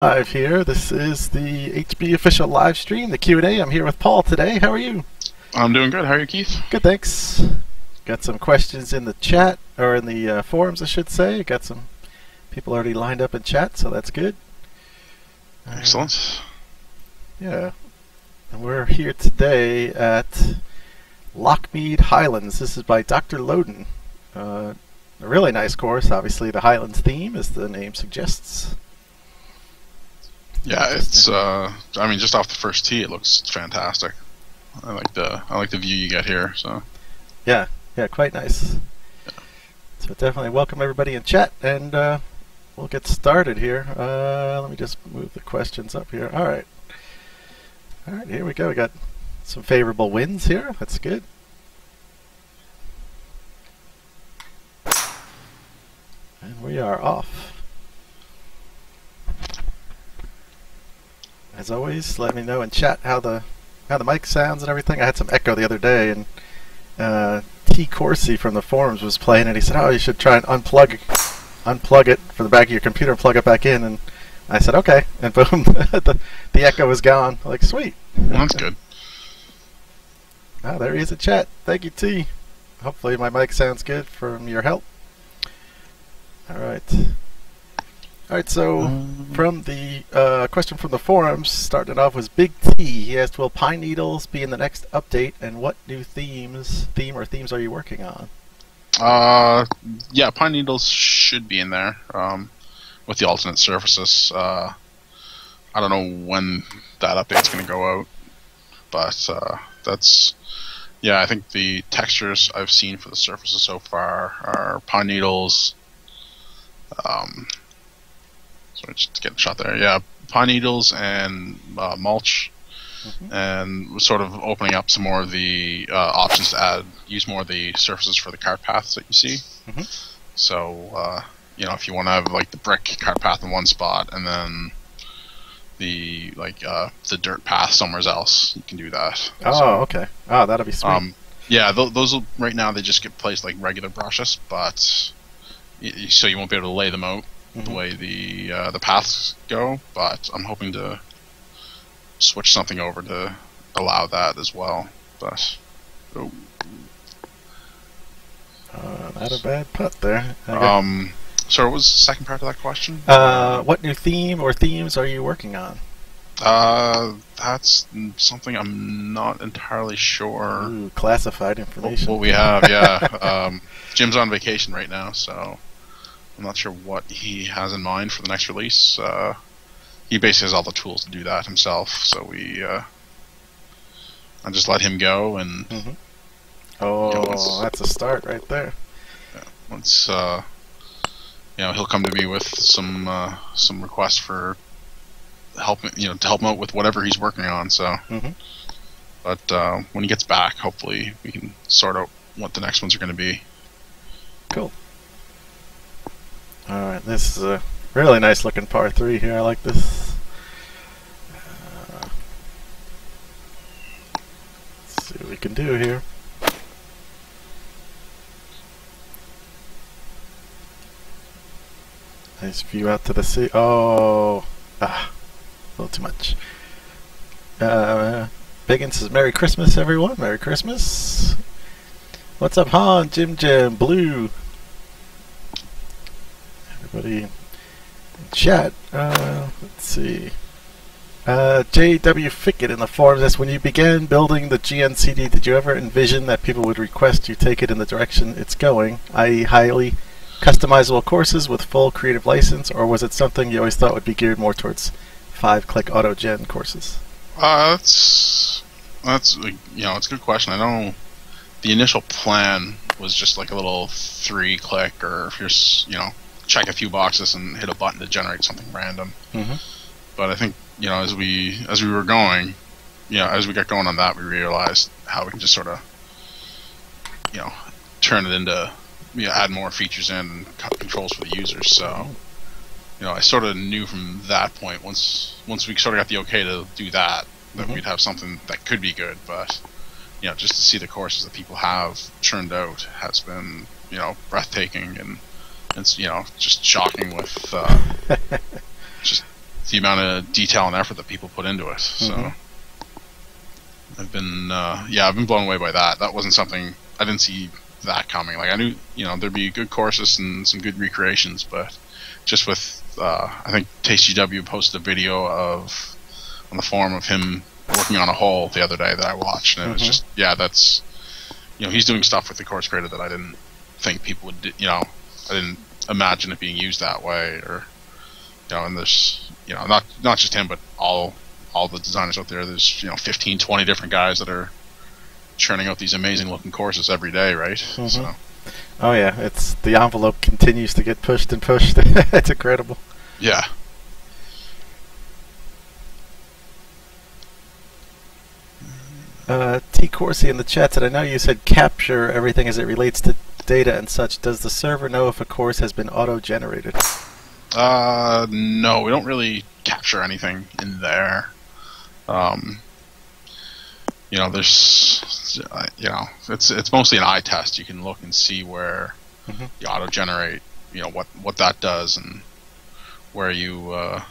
Live here. This is the HB official live stream, the Q&A. I'm here with Paul today. How are you? I'm doing good. How are you, Keith? Good, thanks. Got some questions in the chat, or in the forums, I should say. Got some people already lined up in chat, so that's good. Excellent. Yeah. And we're here today at Lockmead Highlands. This is by Dr. Loden. A really nice course. Obviously, the Highlands theme, as the name suggests. Yeah, it's I mean, just off the first tee, it looks fantastic. I like the view you get here. So yeah, quite nice. Yeah. So definitely welcome everybody in chat, and we'll get started here. Let me just move the questions up here. All right, here we go. We got some favorable winds here. That's good. And we are off. As always, let me know in chat how the mic sounds and everything. I had some echo the other day, and T. Corsi from the forums was playing it. He said, "Oh, you should try and unplug it from the back of your computer and plug it back in." And I said, "Okay," and boom, the echo was gone. Like, sweet. Well, that's good. Oh, there he is in chat. Thank you, T. Hopefully my mic sounds good from your help. All right. So from the question from the forums, starting off was Big T. He asked, will Pine Needles be in the next update, and what new themes are you working on? Yeah, Pine Needles should be in there with the alternate surfaces. I don't know when that update's going to go out, but that's, yeah, I think the textures I've seen for the surfaces so far are Pine Needles. Sorry, just getting shot there. Yeah, pine needles and mulch, and sort of opening up some more of the options to use more of the surfaces for the cart paths that you see. So, you know, if you want to have like the brick cart path in one spot and then the the dirt path somewhere else, you can do that. Oh, so, okay. Oh, that'll be sweet. Yeah, those will, right now they just get placed like regular brushes, but so you won't be able to lay them out the way the paths go, but I'm hoping to switch something over to allow that as well. But not a bad putt there. So what was the second part of that question? What new theme or themes are you working on? That's something I'm not entirely sure. Ooh, classified information. What we have, yeah. Jim's on vacation right now, so I'm not sure what he has in mind for the next release. He basically has all the tools to do that himself, so I just let him go, and oh, that's a start right there. Yeah, once you know, he'll come to me with some requests for help, you know, to help him out with whatever he's working on. So, but when he gets back, hopefully we can sort out what the next ones are going to be. Cool. Alright, this is a really nice looking par 3 here. I like this. Let's see what we can do here. Nice view out to the sea. Oh, a little too much. Biggin says, Merry Christmas, everyone. Merry Christmas. What's up, Han, Jim, Blue? Everybody in chat. Let's see. J.W. Fickett in the forums says, when you began building the GNCD, did you ever envision that people would request you take it in the direction it's going, i.e. highly customizable courses with full creative license, or was it something you always thought would be geared more towards 5-click auto-gen courses? That's you know, it's a good question. I know the initial plan was just like a little 3-click, or if you're, you know, check a few boxes and hit a button to generate something random. But I think, you know, as we were going, you know, as we got going on that, we realized how we can just sort of, you know, turn it into, you know, add more features in and cut controls for the users. So, you know, I sort of knew from that point, once we sort of got the okay to do that, that we'd have something that could be good. But, you know, just to see the courses that people have churned out has been, you know, breathtaking, and it's, you know, just shocking with just the amount of detail and effort that people put into it. So Mm-hmm. I've been blown away by that. That wasn't something I didn't see that coming. Like I knew, there'd be good courses and some good recreations, but just with I think TastyGW posted a video on the forum of him working on a hole the other day that I watched, and it was just that's he's doing stuff with the course creator that I didn't think people would do. I didn't imagine it being used that way, or and there's not just him, but all the designers out there. There's 15, 20 different guys that are churning out these amazing looking courses every day, right? So oh yeah, it's the envelope continues to get pushed and pushed. It's incredible. Yeah. T Corsi in the chat said, I know you said capture everything as it relates to data and such. Does the server know if a course has been auto-generated? No, we don't really capture anything in there. There's, it's mostly an eye test. You can look and see where you auto-generate, what that does, and where you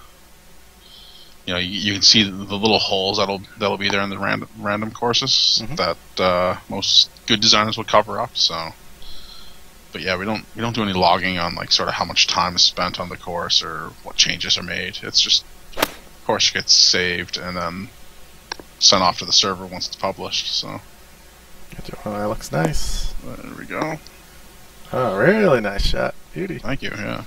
can see the little holes that'll be there in the random courses that most good designers will cover up. So, but yeah, we don't do any logging on like sort of how much time is spent on the course or what changes are made. It's just the course gets saved and then sent off to the server once it's published. So, oh, that looks nice. There we go. Oh, really nice shot. Beauty. Thank you. Yeah.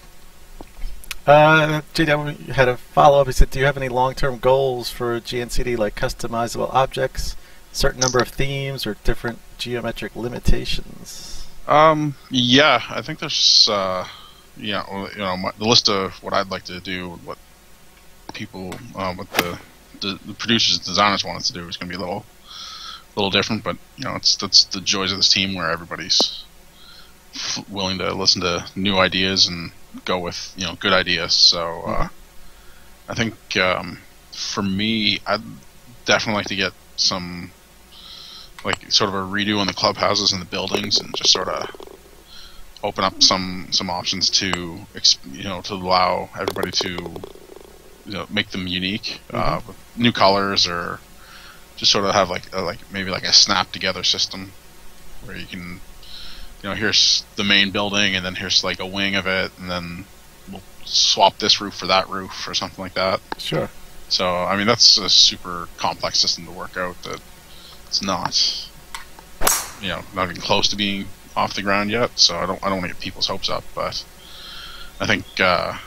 JW had a follow-up. He said, do you have any long-term goals for GNCD, like customizable objects, certain number of themes, or different geometric limitations? Yeah, I think there's, the list of what I'd like to do, what people, what the producers and designers want us to do is going to be a little different, but, that's the joys of this team where everybody's willing to listen to new ideas and go with good ideas. So I think for me, I'd definitely like to get some sort of a redo on the clubhouses and the buildings, and just sort of open up some options to to allow everybody to make them unique with new colors, or just sort of have maybe a snap together system where you can here's the main building, and then here's a wing of it, and then we'll swap this roof for that roof or something like that. Sure. So, I mean, that's a super complex system to work out that it's not, not even close to being off the ground yet. So I don't want to get people's hopes up, but I think a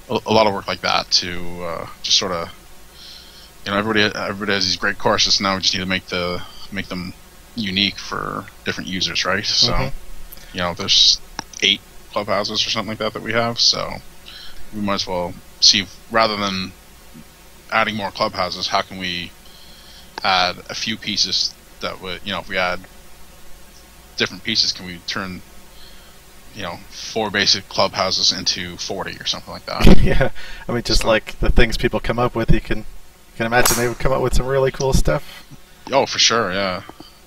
lot of work like that to just sort of, everybody has these great courses. Now we just need to make them unique for different users, right? So, there's 8 clubhouses or something like that we have, so we might as well see if, rather than adding more clubhouses, how can we add a few pieces that would, if we add different pieces, can we turn 4 basic clubhouses into 40 or something like that? Yeah, I mean, just like the things people come up with, you can imagine they would come up with some really cool stuff. Oh, for sure, yeah.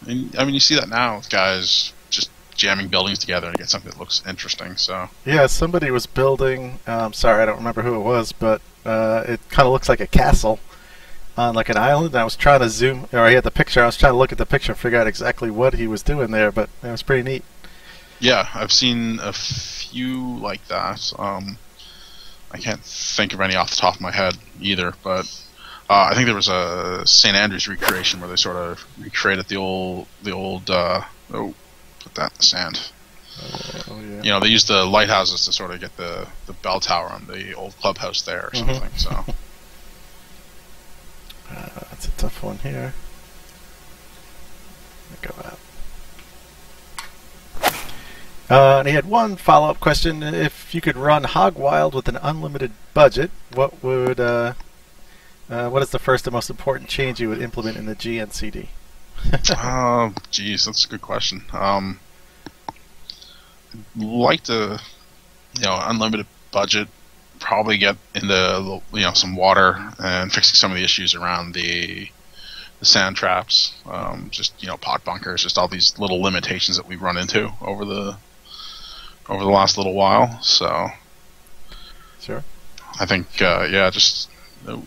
And, I mean, you see that now with guys just jamming buildings together to get something that looks interesting. So yeah, somebody was building. Sorry, I don't remember who it was, but it kind of looks like a castle on an island. And I was trying to zoom, or I had the picture. I was trying to look at the picture and figure out exactly what he was doing there, but it was pretty neat. Yeah, I've seen a few like that. I can't think of any off the top of my head either, but I think there was a St. Andrews recreation where they sort of recreated the old put that in the sand. Oh, yeah. They used the lighthouses to sort of get the bell tower on the old clubhouse there or something. So that's a tough one here. Go out. And he had one follow-up question. If you could run Hog Wild with an unlimited budget, what is the first and most important change you would implement in the GNCD? Geez, that's a good question. I'd like to, unlimited budget, probably get into, some water and fixing some of the issues around the sand traps, just, pot bunkers, just all these little limitations that we've run into over the last little while. So, sure. I think yeah, just no,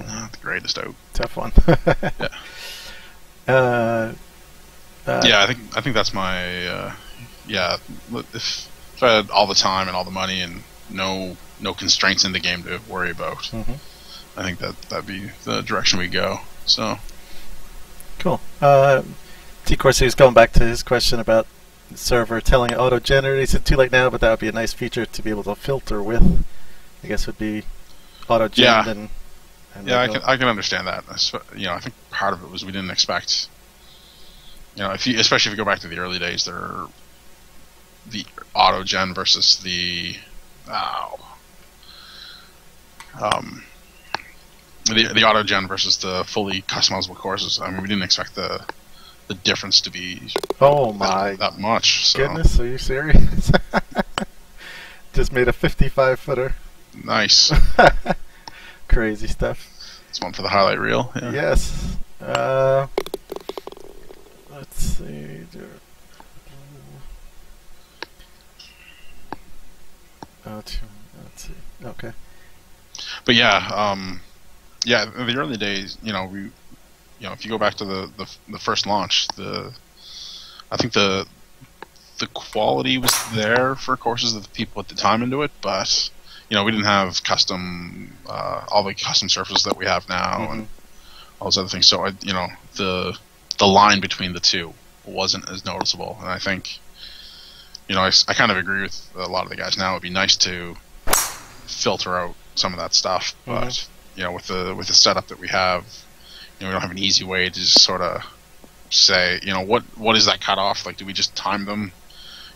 not the greatest out. Tough one. Yeah. uh, Yeah, I think that's my yeah. If I had all the time and all the money and no constraints in the game to worry about, mm-hmm. I think that'd be the direction we go. So cool. T Corsi is going back to his question about the server telling it auto-generate. He said too late now, but that would be a nice feature to be able to filter with. I guess would be auto-gen yeah, and yeah, I can understand that. You know, I think part of it was we didn't expect. You know, especially if you go back to the early days, the auto gen versus the the auto gen versus the fully customizable courses. I mean, we didn't expect the difference to be that much. So. Goodness, are you serious? Just made a 55-footer. Nice. Crazy stuff. It's one for the highlight reel. Yeah. Yes. Let's see. Let's see. Okay. But yeah, yeah. In the early days, you know, if you go back to the first launch, I think the quality was there for courses that the people at the time into it, but you know, we didn't have all the custom surfaces that we have now, mm-hmm. and all those other things. So you know, the line between the two wasn't as noticeable, and I think, you know, I kind of agree with a lot of the guys now. It'd be nice to filter out some of that stuff, but mm-hmm. you know, with the setup that we have, you know, we don't have an easy way to just sort of say, you know, what is that cutoff? Like, do we just time them?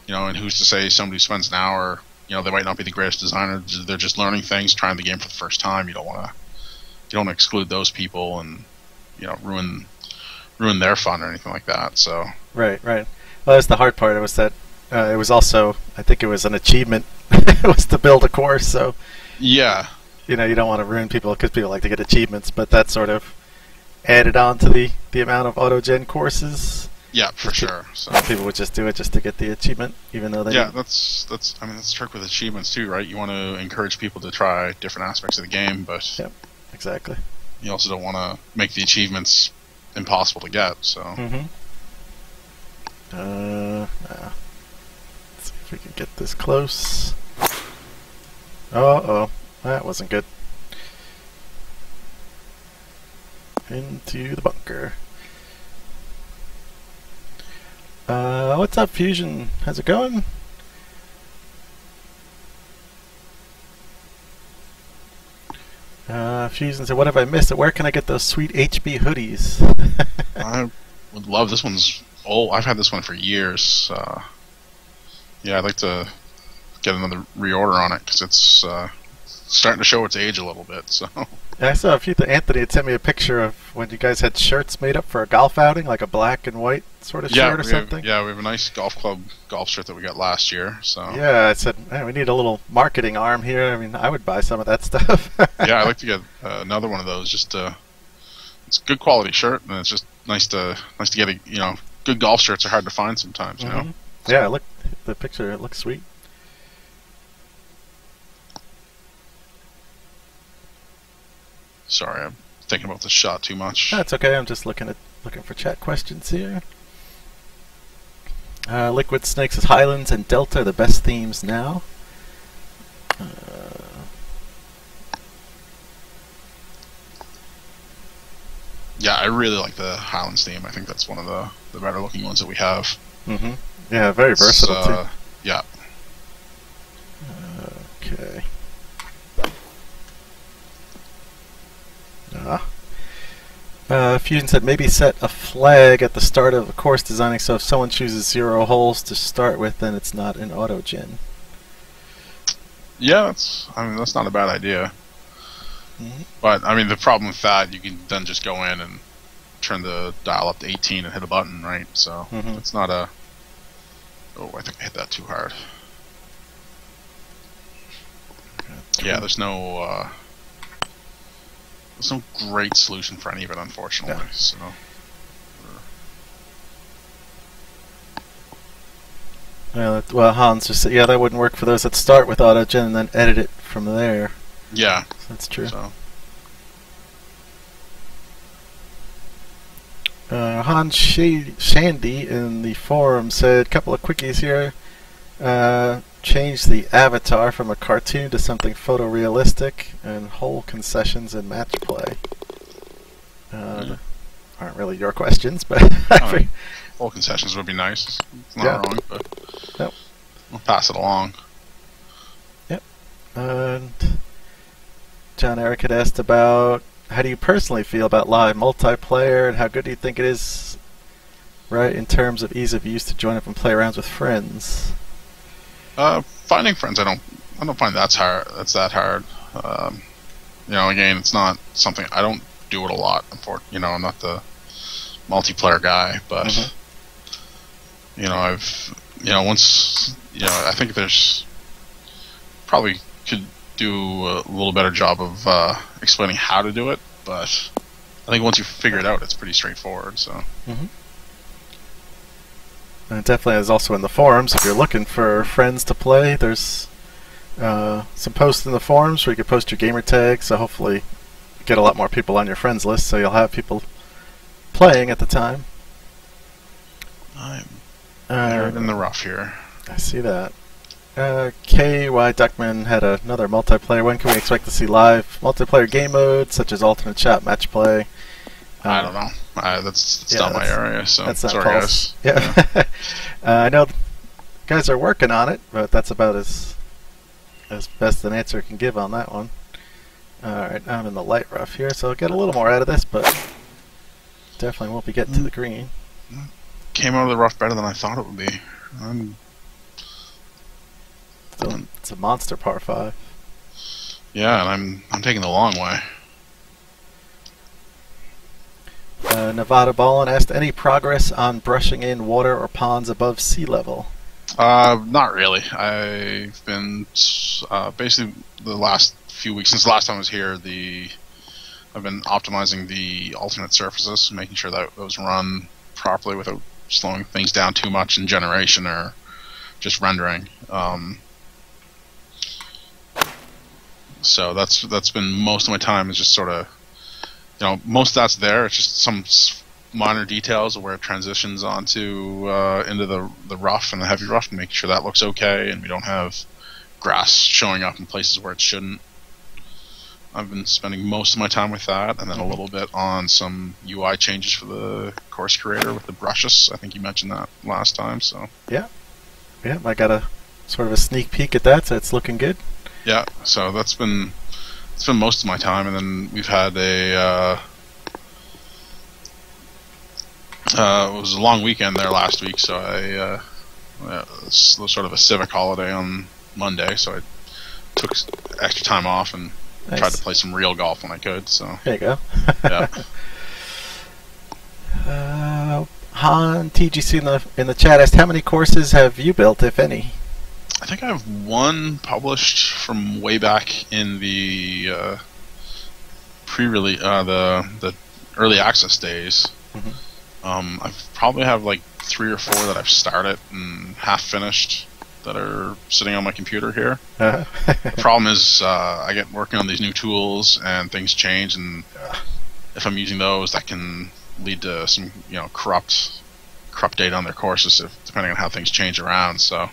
You know, and who's to say somebody who spends an hour, you know, they might not be the greatest designer. They're just learning things, trying the game for the first time. You don't want to exclude those people and, you know, ruin their fun or anything like that. So right. Well, that's the hard part. It was that it was also, I think it was an achievement. It was to build a course. So yeah, you know, you don't want to ruin people because people like to get achievements, but that sort of added on to the amount of auto-gen courses. Yeah, for sure. So people would just do it just to get the achievement, even though they that's I mean, that's the trick with achievements too, right? You want to encourage people to try different aspects of the game, but yep, exactly. You also don't want to make the achievements impossible to get. So let's see if we can get this close. Oh, that wasn't good. Into the bunker. What's up, Fusion? How's it going? Fusion said, what have I missed? Where can I get those sweet HB hoodies? I would love this one's old. I've had this one for years. Yeah, I'd like to get another reorder on it because it's starting to show its age a little bit. So I saw a few. Anthony had sent me a picture of when you guys had shirts made up for a golf outing, like a black and white sort of shirt or something. We have a nice golf club golf shirt that we got last year. So yeah, I said, man, we need a little marketing arm here. I mean, I would buy some of that stuff. Yeah, I'd like to get another one of those. Just it's a good quality shirt, and it's just nice to get a, you know, good golf shirts are hard to find sometimes. You know. Yeah, look the picture. It looks sweet. Sorry, I'm thinking about this shot too much. That's okay. I'm just looking for chat questions here. Liquid Snake says Highlands and Delta are the best themes now. Yeah, I really like the Highlands theme. I think that's one of the better looking ones that we have. Yeah, very versatile too. Yeah. Okay. Fusion said maybe set a flag at the start of the course designing, so if someone chooses 0 holes to start with, then it's not an auto-gen. Yeah, that's not a bad idea. But I mean, the problem with that, you can then just go in and turn the dial up to 18 and hit a button, right? So it's not a. Oh, I think I hit that too hard. Yeah, there's no great solution for any of it, unfortunately. Yeah. So Well, Hans just said, yeah, that wouldn't work for those that start with AutoGen and then edit it from there. Yeah. So that's true. So. Hans Shandy in the forum said, couple of quickies here. Change the avatar from a cartoon to something photorealistic, and whole concessions in match play. Aren't really your questions, but Whole concessions would be nice. It's not wrong, but nope. We'll pass it along. Yep. And John Eric had asked about, how do you personally feel about live multiplayer, and how good do you think it is, right, in terms of ease of use to join up and play rounds with friends? Finding friends, I don't find that's hard. That's that hard. Again, it's not something I don't do it a lot. I'm not the multiplayer guy, but I think there's probably could do a little better job of explaining how to do it, but I think once you figure it out, it's pretty straightforward. So. And it definitely is also in the forums. If you're looking for friends to play, there's some posts in the forums where you can post your gamer tag, so hopefully get a lot more people on your friends list, so you'll have people playing at the time. I'm in the rough here. I see that. KY Duckman had another multiplayer. When can we expect to see live multiplayer game modes, such as alternate chat match play? I don't know. That's not my area, so that's not sorry, Pulse. guys. Yeah. I know guys are working on it, but that's about as best an answer I can give on that one. Alright, I'm in the light rough here, so I'll get a little more out of this, but definitely won't be getting to the green. Came out of the rough better than I thought it would be. It's a monster par 5. Yeah, and I'm taking the long way. Nevada Ballin asked, any progress on brushing in water or ponds above sea level? Not really. I've been basically the last few weeks since the last time I was here. I've been optimizing the alternate surfaces, making sure that those run properly without slowing things down too much in generation or just rendering. So that's been most of my time is just sort of, most of that's there. It's just some minor details of where it transitions onto into the rough and the heavy rough, and making sure that looks okay, and we don't have grass showing up in places where it shouldn't. I've been spending most of my time with that, and then a little bit on some UI changes for the course creator with the brushes. I think you mentioned that last time. So yeah, I got a sort of a sneak peek at that, so it's looking good. Yeah, so it's been most of my time, and then we've had it was a long weekend there last week, so it was sort of a civic holiday on Monday, so I took extra time off and tried to play some real golf when I could. So there you go. Yeah. Han TGC in the chat asked, how many courses have you built, if any? I think I have one published from way back in the pre-release, the early access days. I probably have like 3 or 4 that I've started and half finished that are sitting on my computer here. The problem is I get working on these new tools and things change, and if I'm using those, that can lead to some corrupt data on their courses, depending on how things change around. So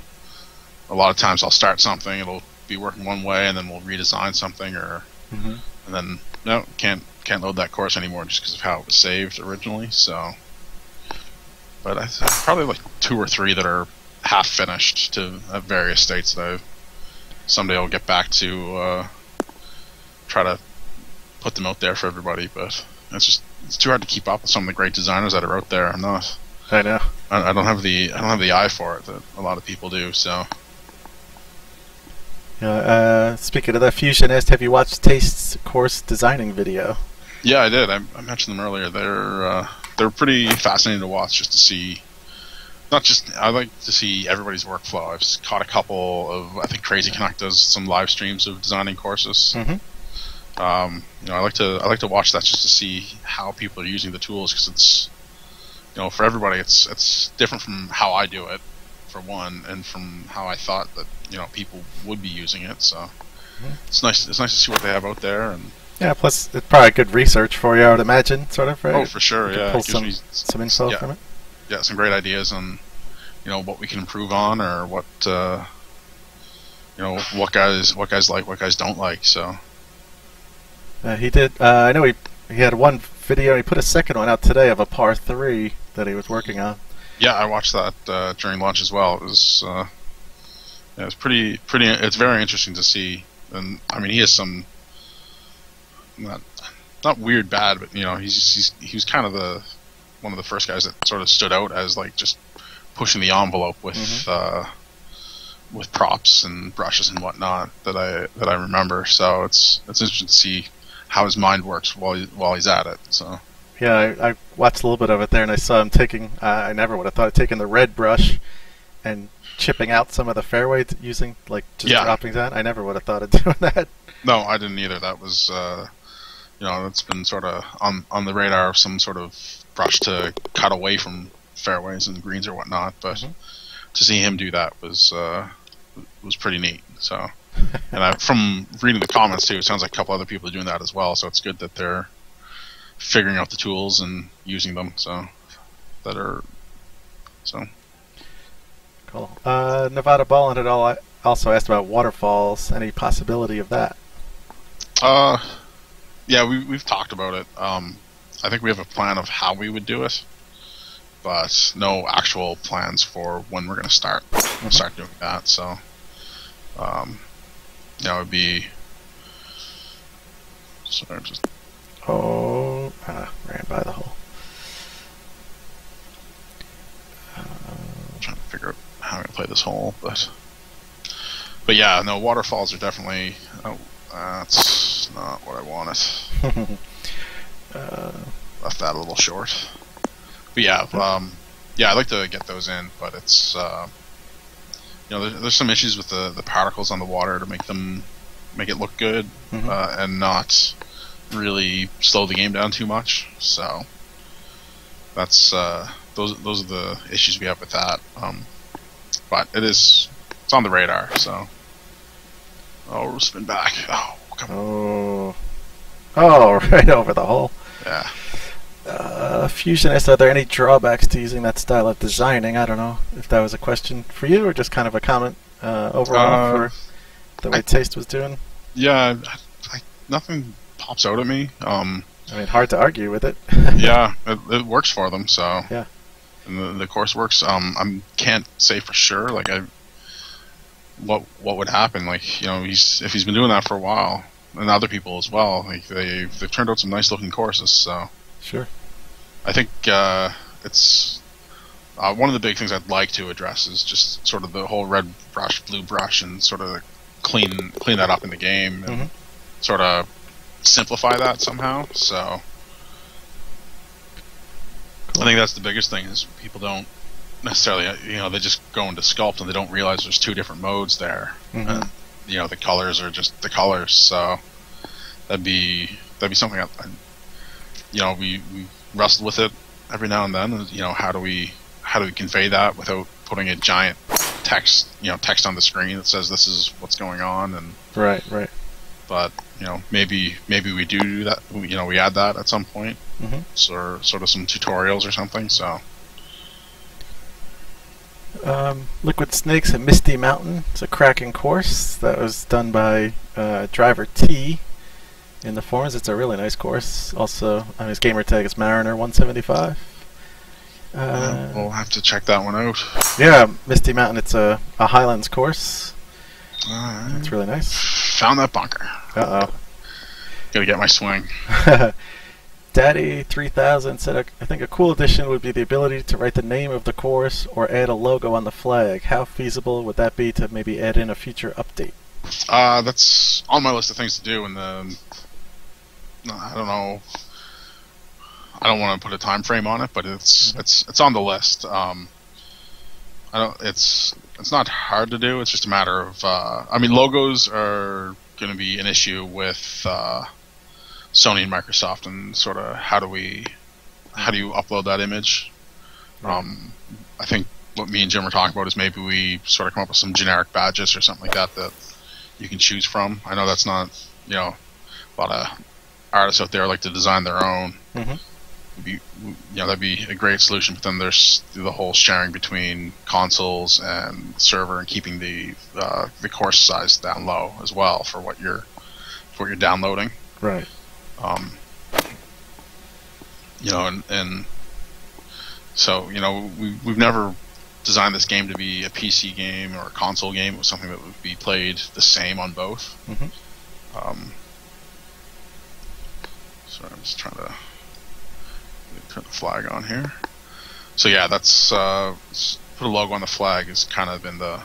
a lot of times I'll start something, it'll be working one way, and then we'll redesign something, and then no, can't load that course anymore just because of how it was saved originally. So, but I probably like 2 or 3 that are half finished at various states that someday I'll get back to try to put them out there for everybody. But it's too hard to keep up with some of the great designers that are out there. I'm not. I know. I don't have the eye for it that a lot of people do. So. Speaking of that, Fusion asked, have you watched Taste's course designing video? Yeah, I did. I mentioned them earlier. They're pretty fascinating to watch, just to see. Not just, I like to see everybody's workflow. I've caught a couple of, I think Crazy Connect does some live streams of designing courses. I like to watch that just to see how people are using the tools, because it's, for everybody it's different from how I do it. for one, and from how I thought that people would be using it. So Mhm. it's nice. It's nice to see what they have out there, and Yeah, plus it's probably good research for you, I would imagine, sort of, right? oh, for sure, You can yeah, pull it gives me some info yeah, from it. yeah, some great ideas on what we can improve on, or what what guys like, what guys don't like. So He did. I know he had one video. He put a second one out today of a par 3 that he was working on. yeah, I watched that during lunch as well. It was yeah, it's pretty. It's very interesting to see, and I mean he has some not weird bad, but he was kind of one of the first guys that sort of stood out as like just pushing the envelope with props and brushes and whatnot that I remember. So it's interesting to see how his mind works while he's at it. So Yeah, I watched a little bit of it there, and I saw him taking. I never would have thought of taking the red brush and chipping out some of the fairway using like just dropping down. I never would have thought of doing that. no, I didn't either. That was it's been sort of on the radar of some sort of brush to cut away from fairways and greens or whatnot, but to see him do that was pretty neat. So, and from reading the comments too, it sounds like a couple other people are doing that as well. So it's good that they're figuring out the tools and using them. So Cool. Nevada Ballin had also asked about waterfalls. Any possibility of that? Yeah, we've talked about it. I think we have a plan of how we would do it, but no actual plans for when we're going to start doing that. So, it would be. Sorry, just. Ran by the hole. I'm trying to figure out how I'm going to play this hole, but yeah, no, waterfalls are definitely. Oh, that's not what I wanted. Left that a little short. But yeah, I'd like to get those in, but it's there's some issues with the particles on the water to make it look good and not really slow the game down too much. So that's those are the issues we have with that. But it's on the radar. So we'll spin back. Oh, come on. Oh, right over the hole. Yeah. Fusionist, are there any drawbacks to using that style of designing? I don't know if that was a question for you or just kind of a comment overall for the way Taste was doing. Yeah, nothing pops out at me. I mean, hard to argue with it. Yeah, it works for them. So yeah, and the course works. I can't say for sure. Like what would happen? Like if he's been doing that for a while, and other people as well. Like they've turned out some nice looking courses. So sure. I think it's one of the big things I'd like to address is just sort of the whole red brush, blue brush, and sort of clean that up in the game and sort of simplify that somehow. So cool. I think that's the biggest thing is people don't necessarily they just go into sculpt and they don't realize there's two different modes there. And, the colors are just the colors. So that'd be something we wrestle with it every now and then. How do we convey that without putting a giant text on the screen that says this is what's going on? And right. But maybe we do that. We add that at some point, sort of some tutorials or something. So Liquid Snakes at Misty Mountain. It's a cracking course that was done by Driver T. In the forums, it's a really nice course. Also, his gamer tag is Mariner175. We'll have to check that one out. Yeah, Misty Mountain. It's a Highlands course. It's really nice. Found that bunker. Uh-oh. Gotta get my swing. Daddy 3000 said, I think a cool addition would be the ability to write the name of the course or add a logo on the flag. How feasible would that be to maybe add in a future update? That's on my list of things to do, and I don't know. I don't want to put a time frame on it, but it's on the list. It's not hard to do. It's just a matter of logos are going to be an issue with Sony and Microsoft, and sort of how do you upload that image? I think what me and Jim were talking about is maybe we sort of come up with some generic badges or something like that that you can choose from. I know that's not, you know, a lot of artists out there like to design their own. You know, that'd be a great solution. But then there's the whole sharing between consoles and server and keeping the course size down low as well for what you're downloading. Right. You know, and so, you know, we've never designed this game to be a PC game or a console game. It was something that would be played the same on both. Sorry, I'm just trying to turn the flag on here. So yeah, that's put a logo on the flag has kind of been the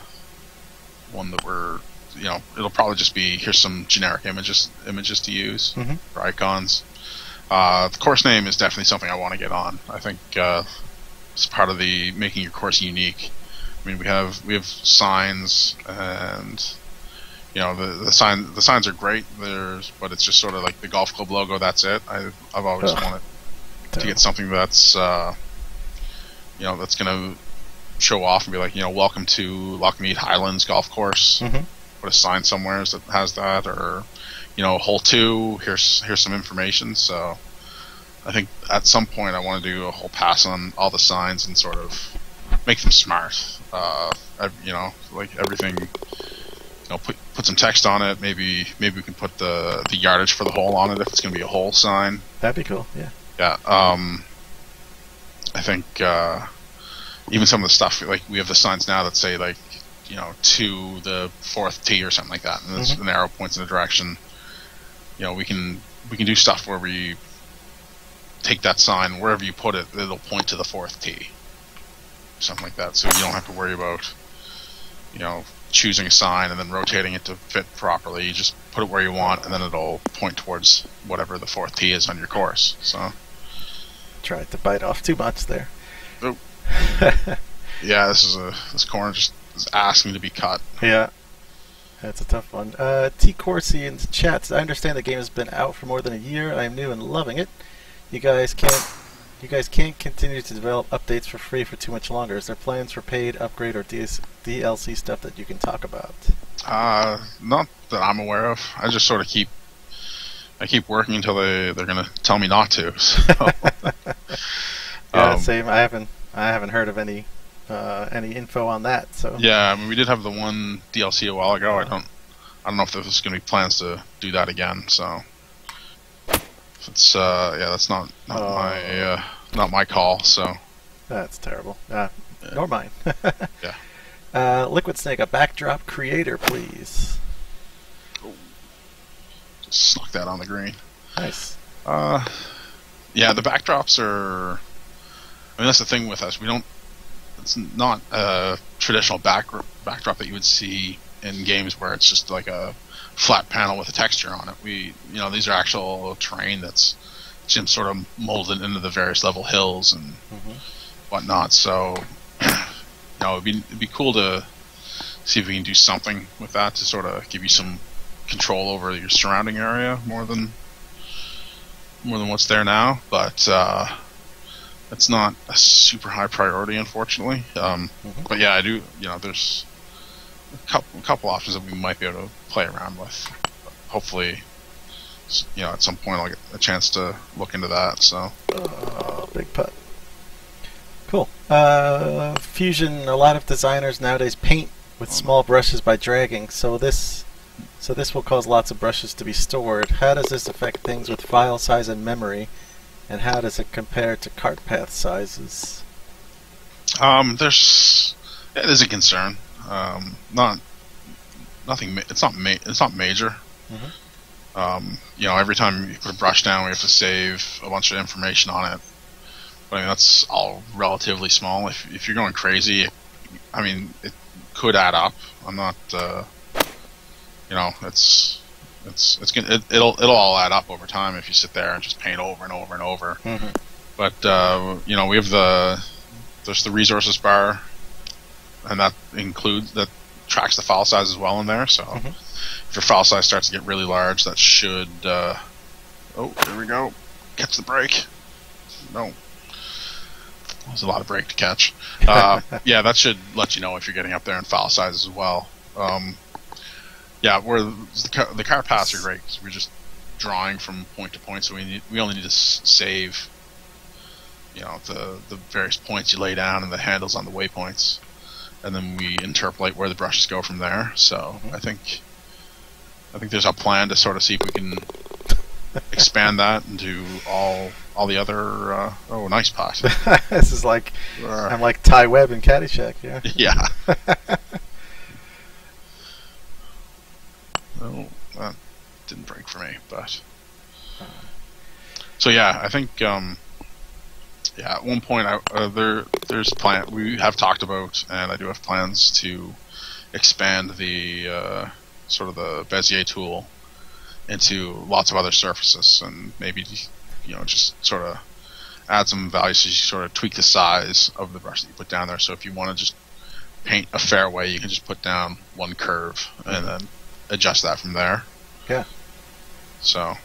one that we're, you know, it'll probably just be, here's some generic images to use for icons. The course name is definitely something I want to get on. I think it's part of the making your course unique. I mean, we have signs, and you know, the signs are great. But it's just sort of like the golf club logo. That's it. I've always wanted to get something that's you know, that's gonna show off and be like, you know, welcome to Lockmead Highlands Golf Course. Put a sign somewhere that has that, or you know, hole 2. Here's some information. So I think at some point I want to do a whole pass on all the signs and sort of make them smart. You know, like everything. You know, put some text on it. Maybe we can put the yardage for the hole on it if it's going to be a hole sign. That'd be cool. Yeah. Yeah. I think even some of the stuff, like we have the signs now that say like, you know, to the 4th tee or something like that, and there's an arrow points in a direction. You know, we can do stuff where we take that sign, wherever you put it, it'll point to the 4th tee, something like that. So you don't have to worry about, you know, choosing a sign and then rotating it to fit properly. You just put it where you want, and then it'll point towards whatever the 4th tee is on your course. So tried to bite off too much there. Oh. Yeah, this corner just is asking to be cut. Yeah. That's a tough one. T. Corsi in the chat. I understand the game has been out for more than a year. I am new and loving it. You guys can't continue to develop updates for free for too much longer. Is there plans for paid upgrade or DLC stuff that you can talk about? Not that I'm aware of. I just sort of keep working until they're gonna tell me not to. So. Yeah, same. I haven't heard of any info on that. So yeah, I mean, we did have the one DLC a while ago. I don't know if there's going to be plans to do that again. So it's yeah, that's not my call. So that's terrible. Nor mine. Yeah. Liquid Snake, a backdrop creator, please. Just snuck that on the green. Nice. Yeah, the backdrops are. I mean, that's the thing with us. It's not a traditional backdrop that you would see in games where it's just like a flat panel with a texture on it. You know, these are actual terrain that's Jim sort of molded into the various level hills and whatnot. So, you know, it'd be cool to see if we can do something with that to sort of give you some control over your surrounding area more than what's there now. But it's not a super high priority, unfortunately. But yeah, I do. You know, there's a couple options that we might be able to play around with. Hopefully, you know, at some point I'll get a chance to look into that. So, big putt. Cool. Fusion. A lot of designers nowadays paint with small brushes by dragging. So this will cause lots of brushes to be stored. How does this affect things with file size and memory? And how does it compare to cart path sizes? It is a concern. Nothing. It's not major. You know, every time you put a brush down, we have to save a bunch of information on it. But I mean, that's all relatively small. If you're going crazy, I mean, it could add up. I'm not. You know, it'll all add up over time if you sit there and just paint over and over and over. But you know, there's the resources bar, and that tracks the file size as well in there. So if your file size starts to get really large, that should oh, there we go, catch the break. No, There's a lot of brake to catch. Yeah, that should let you know if you're getting up there in file sizes as well. Yeah, where the car paths are great because we're just drawing from point to point, so we only need to save, you know, the various points you lay down and the handles on the waypoints, and then we interpolate where the brushes go from there. So I think there's a plan to sort of see if we can expand that into all the other. Oh, nice pot. This is like I'm like Ty Webb in Caddyshack. Yeah. Yeah. Well, that didn't break for me, but so yeah, I think yeah, at one point there's a plan we have talked about, and I do have plans to expand the sort of the Bezier tool into lots of other surfaces, and maybe, you know, just sort of add some values so you sort of tweak the size of the brush that you put down there. So if you want to just paint a fairway, you can just put down one curve and then adjust that from there. Yeah. So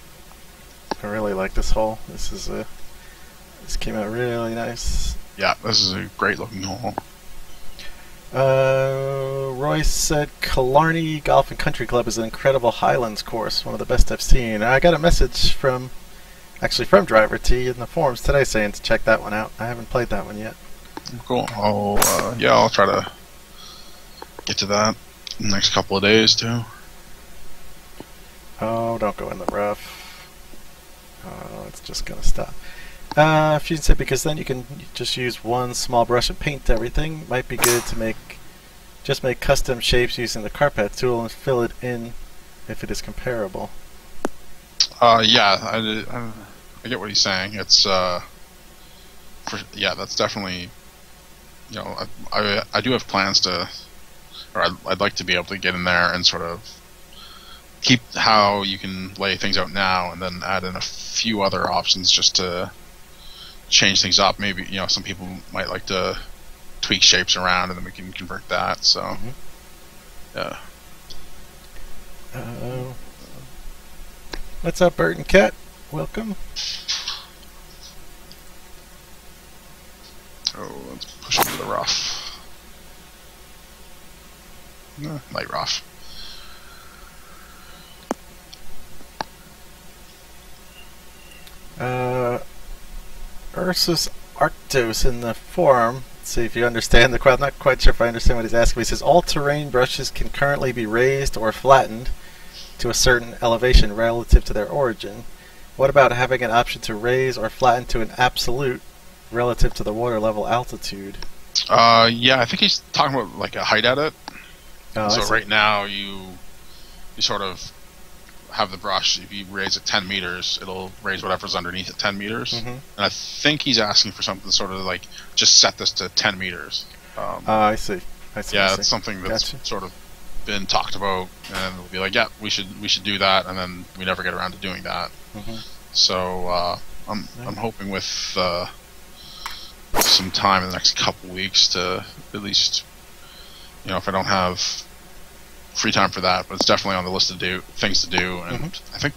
I really like this hole. This came out really nice. Yeah, this is a great looking hole. Royce said Killarney Golf and Country Club is an incredible Highlands course, one of the best I've seen. I got a message from Driver T in the forums today saying to check that one out. I haven't played that one yet. Cool. I'll try to get to that in the next couple of days too. Oh, don't go in the rough. Oh, it's just gonna stop. Fusion said because then you can just use one small brush and paint everything. Might be good to make custom shapes using the Carpet tool and fill it in if it is comparable. Yeah, I get what he's saying. It's yeah, that's definitely, you know, I do have plans to, or I'd like to be able to get in there and sort of keep how you can lay things out now, and then add in a few other options just to change things up. Maybe, you know, some people might like to tweak shapes around, and then we can convert that. So, yeah. What's up, Bert and Cat? Welcome. Oh, let's push into the rough. Light rough. Ursus Arctos in the forum. Let's see if you understand the question. I'm not quite sure if I understand what he's asking. He says all-terrain brushes can currently be raised or flattened to a certain elevation relative to their origin. What about having an option to raise or flatten to an absolute relative to the water level altitude? Yeah, I think he's talking about like a height edit. Oh, so right now you sort of have the brush, if you raise it 10 meters, it'll raise whatever's underneath at 10 meters. And I think he's asking for something sort of like, just set this to 10 meters. I see. Yeah, it's something that's sort of been talked about, and we'll be like, yeah, we should do that, and then we never get around to doing that. So I'm hoping with some time in the next couple weeks to at least, you know, if I don't have free time for that, but it's definitely on the list of things to do. And I think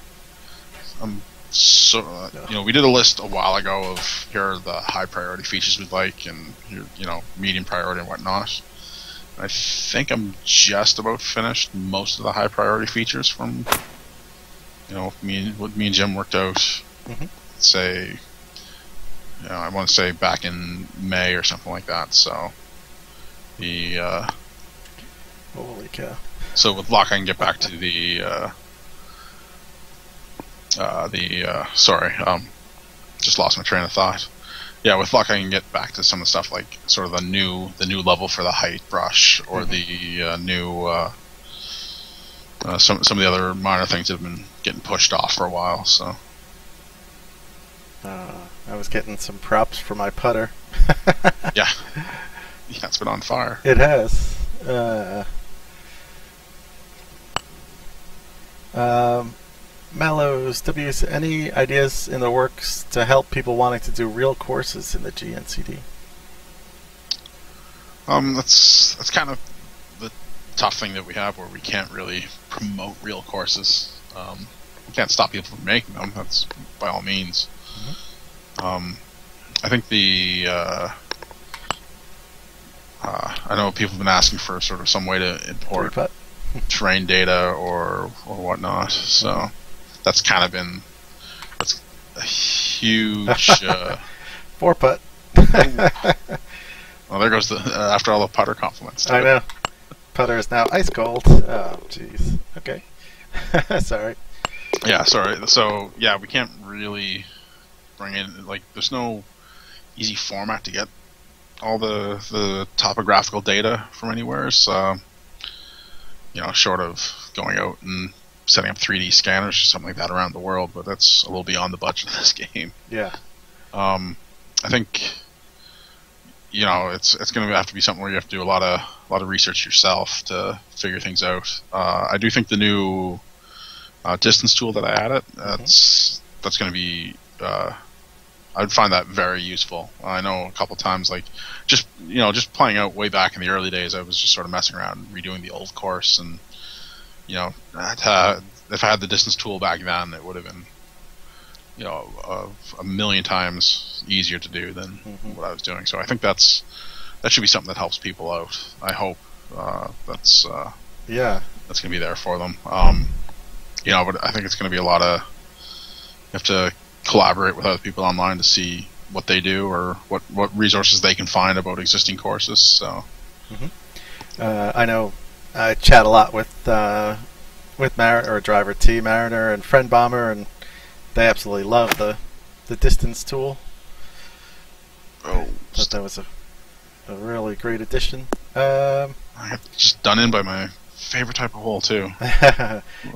you know, we did a list a while ago of here are the high priority features we'd like, and here, you know, medium priority and whatnot. I think I'm just about finished most of the high priority features from, you know, what me and Jim worked out. Say, you know, I want to say back in May or something like that. So the holy cow. So with luck, I can get back to the sorry, just lost my train of thought. Yeah, with luck, I can get back to some of the stuff like sort of the new level for the height brush, or the new some of the other minor things that have been getting pushed off for a while. So I was getting some props for my putter. yeah, it's been on fire. It has. Mallows WS, any ideas in the works to help people wanting to do real courses in the GNCD? That's kind of the tough thing that we have, where we can't really promote real courses. We can't stop people from making them. That's by all means. I think the I know people have been asking for sort of some way to import Three-putt. terrain data or whatnot. So that's kind of been a huge. 4-putt. Well, there goes the after all the putter compliments. I know. Putter is now ice cold. Oh, jeez. Okay. Sorry. Yeah, sorry. So yeah, we can't really bring in like there's no easy format to get all the topographical data from anywhere. So short of going out and setting up 3D scanners or something like that around the world, but that's a little beyond the budget of this game. Yeah. I think it's going to have to be something where you have to do a lot of research yourself to figure things out. I do think the new distance tool that I added that's going to be I'd find that very useful. I know a couple times, like just playing out way back in the early days, I was just sort of messing around redoing the old course, and if I had the distance tool back then, it would have been a million times easier to do than what I was doing. So I think that should be something that helps people out. I hope that's going to be there for them. But I think it's going to be a lot of you have to collaborate with other people online to see what they do or what resources they can find about existing courses. So I know I chat a lot with Mariner, or Driver T, Mariner, and Friend Bomber, and they absolutely love the distance tool. Oh, Thought that was a really great addition. I got just done in by my favorite type of hole too.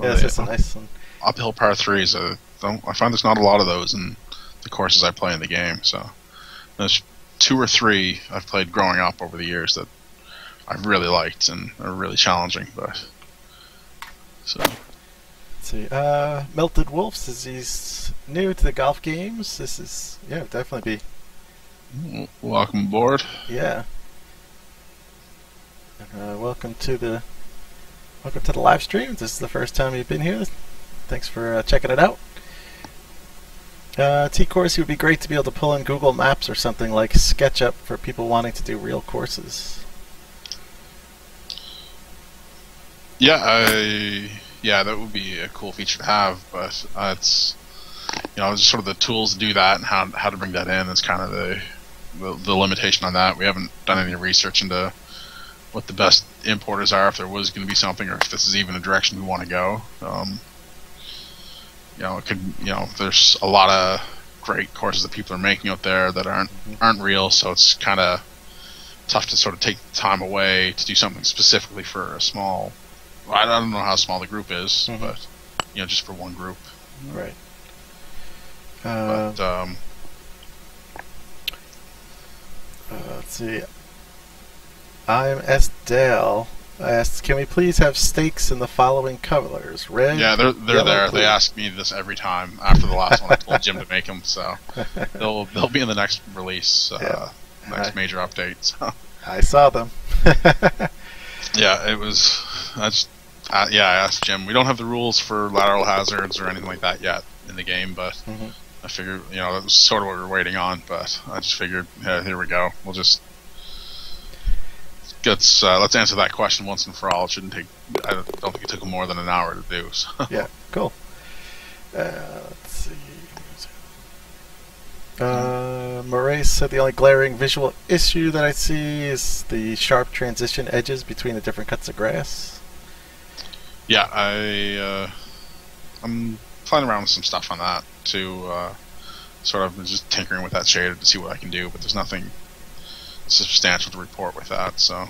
This is a nice one. Uphill par threes. I find there's not a lot of those in the courses I play in the game. So there's 2 or 3 I've played growing up over the years that I've really liked and are really challenging. But so. Let's see. Melted Wolf says he's new to the golf games. This is definitely be. Welcome aboard. Yeah. Welcome to the live stream. This is the first time you've been here. Thanks for checking it out. T-Course, it would be great to be able to pull in Google Maps or something like SketchUp for people wanting to do real courses. Yeah, that would be a cool feature to have, but it's just sort of the tools to do that and how to bring that in is kind of the limitation on that. We haven't done any research into what the best importers are, if there was going to be something, or if this is even a direction we want to go. It could, there's a lot of great courses that people are making out there that aren't real, so it's kind of tough to sort of take the time away to do something specifically for a small. I don't know how small the group is, but just for one group. Right. Let's see. I'm S. Dale. I asked, can we please have stakes in the following colors? Red. Yeah, they're yellow, there. blue. They ask me this every time after the last one. I told Jim to make them, so they'll be in the next release, next major update. So. I saw them. Yeah, it was. I asked Jim. We don't have the rules for lateral hazards or anything like that yet in the game, but I figured, that was sort of what we were waiting on. But I just figured, here we go. We'll just let's answer that question once and for all. It shouldn't take. I don't think it took more than an hour to do. So. Yeah, cool. Let's see. Moraes said the only glaring visual issue that I see is the sharp transition edges between the different cuts of grass. Yeah, I'm playing around with some stuff on that to sort of just tinkering with that shader to see what I can do, but there's nothing substantial to report with that. So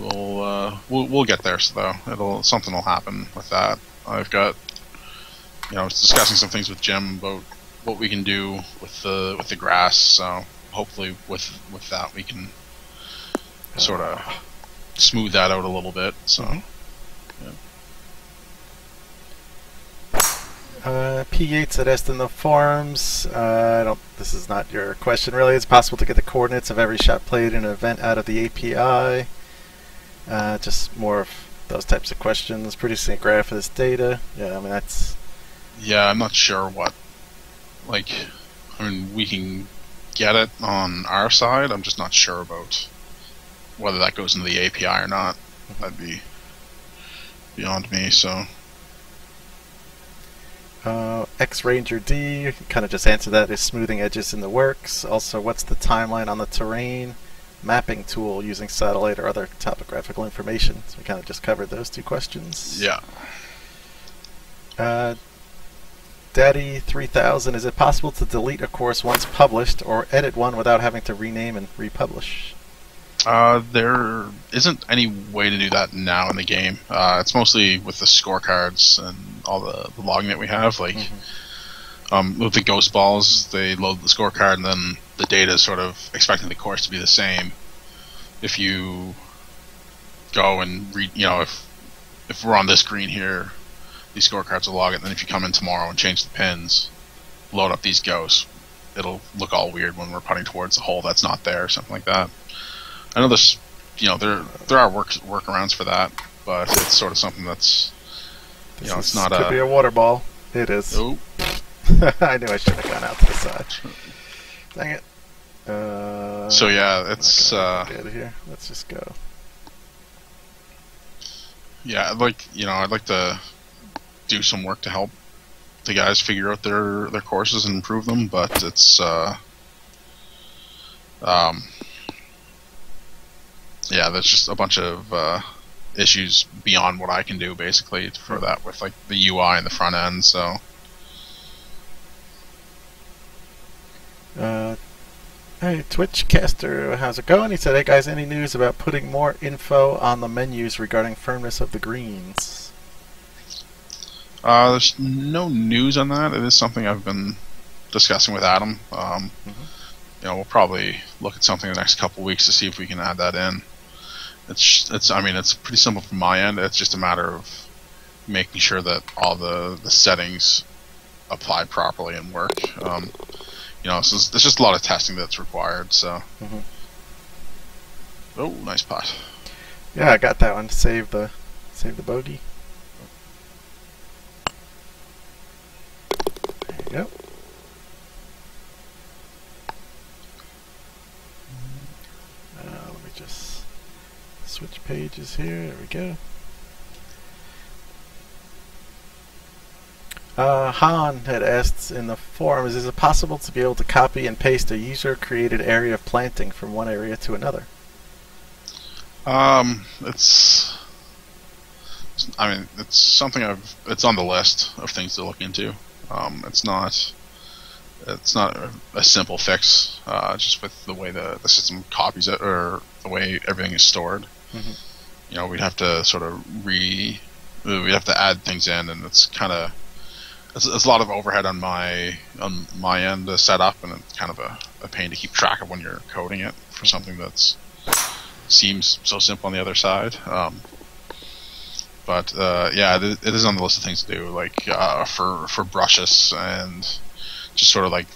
we'll get there. So though something will happen with that. I've got I was discussing some things with Jim about what we can do with the grass. So hopefully with that we can sort of smooth that out a little bit. So. P. Yates had asked in the forums, this is not your question really, it's possible to get the coordinates of every shot played in an event out of the API. Just more of those types of questions. Producing a graph of this data. Yeah, I mean that's... Yeah, I'm not sure what... we can get it on our side. I'm just not sure about whether that goes into the API or not. That'd be beyond me. So. X-Ranger D, you kind of just answered that. Is smoothing edges in the works? Also, what's the timeline on the terrain mapping tool using satellite or other topographical information? So we kind of just covered those two questions. Yeah. Daddy 3000, is it possible to delete a course once published or edit one without having to rename and republish? There isn't any way to do that now in the game. It's mostly with the scorecards and all the logging that we have. Like, with the ghost balls, they load the scorecard, and then the data is sort of expecting the course to be the same. If you go and read, if we're on this green here, these scorecards will log it. And then if you come in tomorrow and change the pins, load up these ghosts, it'll look all weird when we're putting towards the hole that's not there, or something like that. I know there's, there are workarounds for that, but it's sort of something that's, it's not could be a water ball. It is. Nope. I knew I should have gone out to the side. Dang it. So yeah, it's get out of here. Let's just go. Yeah, I'd like to do some work to help the guys figure out their courses and improve them, but it's yeah, there's just a bunch of issues beyond what I can do, basically, for that, with like the UI and the front end. So hey, Twitchcaster, how's it going? He said, hey guys, any news about putting more info on the menus regarding firmness of the greens? There's no news on that. It is something I've been discussing with Adam. We'll probably look at something in the next couple weeks to see if we can add that in. I mean, it's pretty simple from my end. It's just a matter of making sure that all the settings apply properly and work. So there's just a lot of testing that's required. So, oh, nice putt. Yeah, I got that one. Save the bogey. There you go. Let me just switch pages here. There we go. Han had asked in the forums, is it possible to be able to copy and paste a user-created area of planting from one area to another? It's something it's on the list of things to look into. It's not a simple fix, just with the way the system copies it, or the way everything is stored. We'd have to sort of we'd have to add things in, and it's kind of, it's a lot of overhead on my end to set up, and it's kind of a pain to keep track of when you're coding it for something that seems so simple on the other side. But yeah, it is on the list of things to do, like for brushes, and just sort of like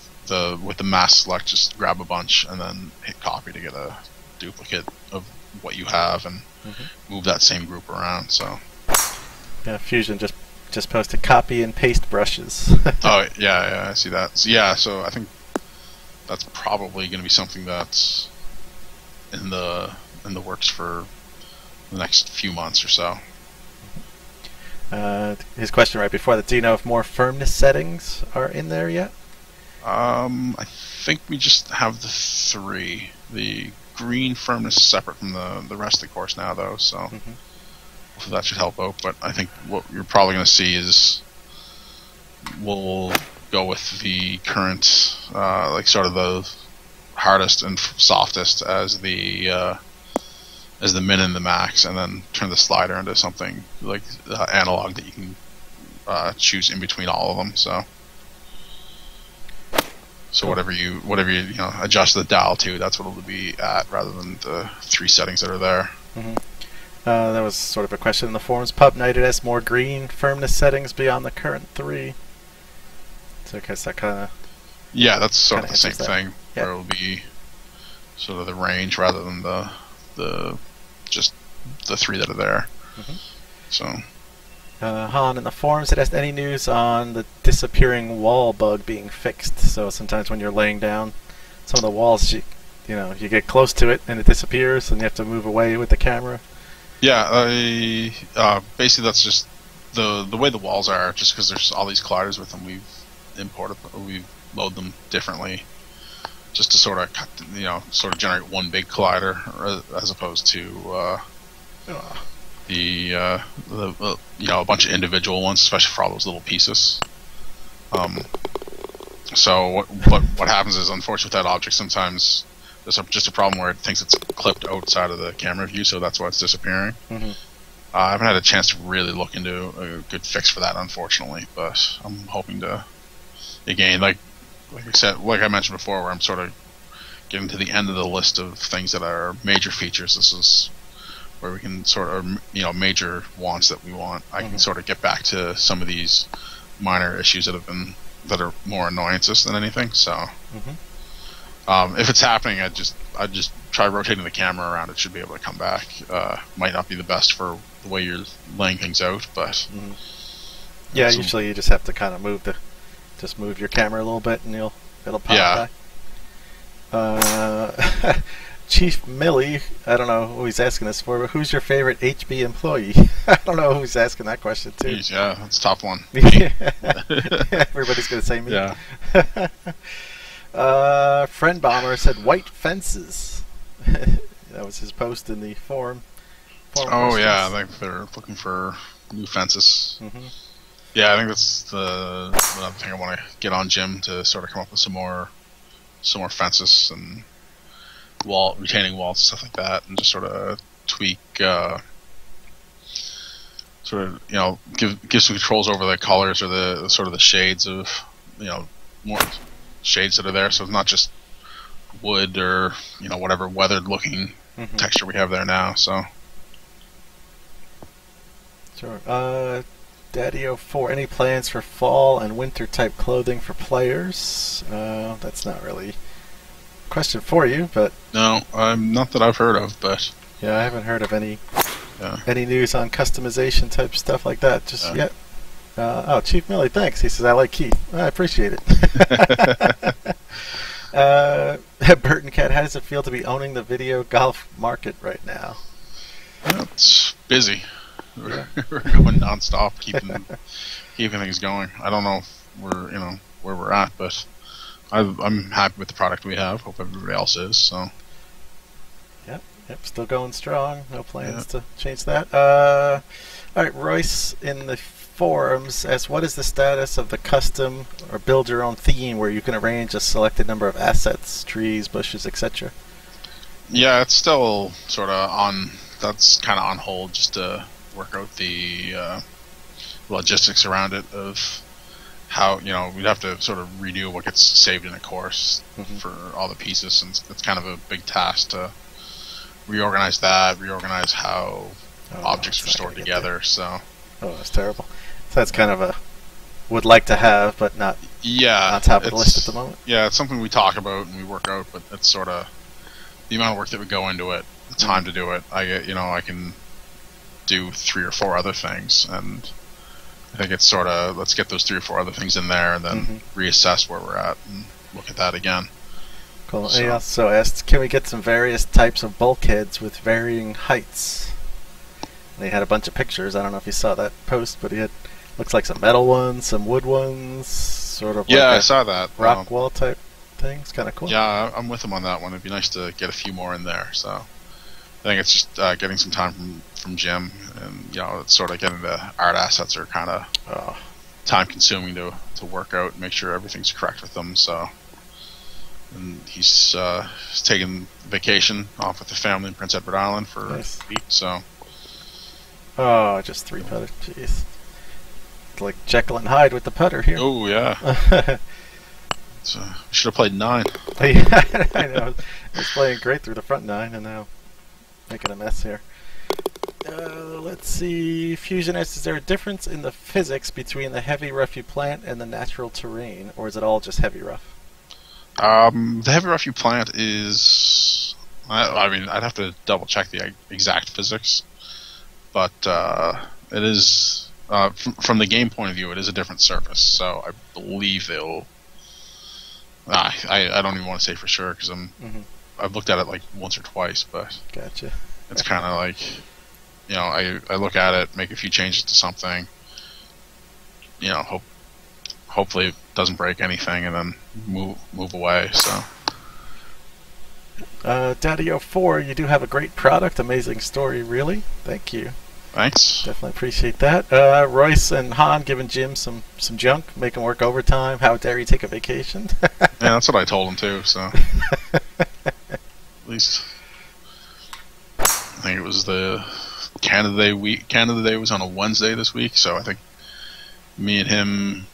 with the mass select, just grab a bunch and then hit copy to get a duplicate of what you have, and move that same group around. So yeah, Fusion just posted copy and paste brushes. Oh yeah, I see that. So, yeah, so I think that's probably going to be something that's in the works for the next few months or so. His question right before that, do you know if more firmness settings are in there yet? I think we just have the 3. The green firmness is separate from the rest of the course now, though, so that should help out. But I think what you're probably going to see is we'll go with the current, sort of the hardest and softest as the min and the max, and then turn the slider into something like analog that you can choose in between all of them. So whatever you adjust the dial to, that's what it'll be at, rather than the 3 settings that are there. That was sort of a question in the forums. Pub Night, it has more green firmness settings beyond the current 3. So I guess that kind of... Yeah, that's sort of the same thing, yep. where it'll be sort of the range rather than the just the 3 that are there. So Han, in the forums, it asked any news on the disappearing wall bug being fixed. So sometimes when you're laying down, some of the walls, you get close to it and it disappears, and you have to move away with the camera. Yeah, basically that's just the way the walls are. Just because there's all these colliders with them, we load them differently, just to sort of generate one big collider, as opposed to a bunch of individual ones, especially for all those little pieces. So what happens is, unfortunately, with that object, sometimes there's just a problem where it thinks it's clipped outside of the camera view, so that's why it's disappearing. Mm-hmm. I haven't had a chance to really look into a good fix for that, unfortunately, but I'm hoping to, again, like I mentioned before, where I'm sort of getting to the end of the list of things that are major features. This is where we can sort of, major wants that we want. I can sort of get back to some of these minor issues that are more annoyances than anything. So, if it's happening, I just try rotating the camera around. It should be able to come back. Might not be the best for the way you're laying things out, but yeah, usually you just have to kind of move your camera a little bit, and it'll pop back. Chief Millie, I don't know who he's asking this for, but who's your favorite HB employee? I don't know who's asking that question too. Jeez, yeah, that's a tough one. Everybody's gonna say me. Yeah. Friend Bomber said white fences. That was his post in the forum. Oh yeah, I think they're looking for new fences. Yeah, I think that's the other thing I want to get on Jim to sort of come up with some more fences and retaining walls and stuff like that, and just sort of tweak, give some controls over the colors or the sort of the shades of, more shades that are there, so it's not just wood or whatever weathered looking texture we have there now. So sure. Daddy04, any plans for fall and winter type clothing for players? That's not really a question for you, but no, not that I've heard of, but yeah, I haven't heard of any news on customization type stuff like that just yet. Chief Millie, thanks. He says I like Keith. I appreciate it. Burton Cat, how does it feel to be owning the video golf market right now? It's busy. We're going nonstop, keeping things going. I don't know if we're where we're at, but I'm happy with the product we have. Hope everybody else is. So. Yep, still going strong. No plans to change that. All right, Royce in the forums asks, what is the status of the custom or build your own theme where you can arrange a selected number of assets, trees, bushes, etc.? Yeah, it's still sort of on. That's kind of on hold, just to work out the logistics around it of how we'd have to sort of redo what gets saved in a course for all the pieces, and it's kind of a big task to reorganize how objects are stored together. So that's terrible. So that's kind of a would like to have, but not on top of the list at the moment. Yeah, it's something we talk about and we work out, but it's sort of the amount of work that would go into it, the time to do it. I can do 3 or 4 other things, and I think it's sort of let's get those 3 or 4 other things in there and then reassess where we're at and look at that again. Cool. So. He also asked, can we get some various types of bulkheads with varying heights? And he had a bunch of pictures. I don't know if you saw that post, but he had looks like some metal ones, some wood ones, sort of. Yeah, I saw that rock wall type things. Kind of cool. Yeah, I'm with him on that one. It'd be nice to get a few more in there. So I think it's just getting some time from Jim, and it's sort of getting the art assets are kind of time consuming to work out and make sure everything's correct with them. So. And he's taking vacation off with the family in Prince Edward Island for a week, so. Oh, just 3 putter, jeez. It's like Jekyll and Hyde with the putter here. Oh, yeah. We should have played 9. Yeah, I know. I was playing great through the front 9, and now making a mess here. Let's see. Fusionist, is there a difference in the physics between the heavy rough you plant and the natural terrain, or is it all just heavy rough? The heavy rough you plant is, I mean, I'd have to double check the exact physics, but it is from the game point of view, it is a different surface. So I believe I don't even want to say for sure because Hmm. I've looked at it like once or twice, but Gotcha. it's kind of like, I look at it, make a few changes to something, hopefully it doesn't break anything, and then move away. So Daddy04, you do have a great product. Amazing story, really. Thank you. thanks. Definitely appreciate that. Royce and Han giving Jim some junk, make him work overtime. How dare he take a vacation? Yeah, that's what I told him too. So at least I think it was the Canada Day week. Canada Day was on a Wednesday this week, so I think me and him,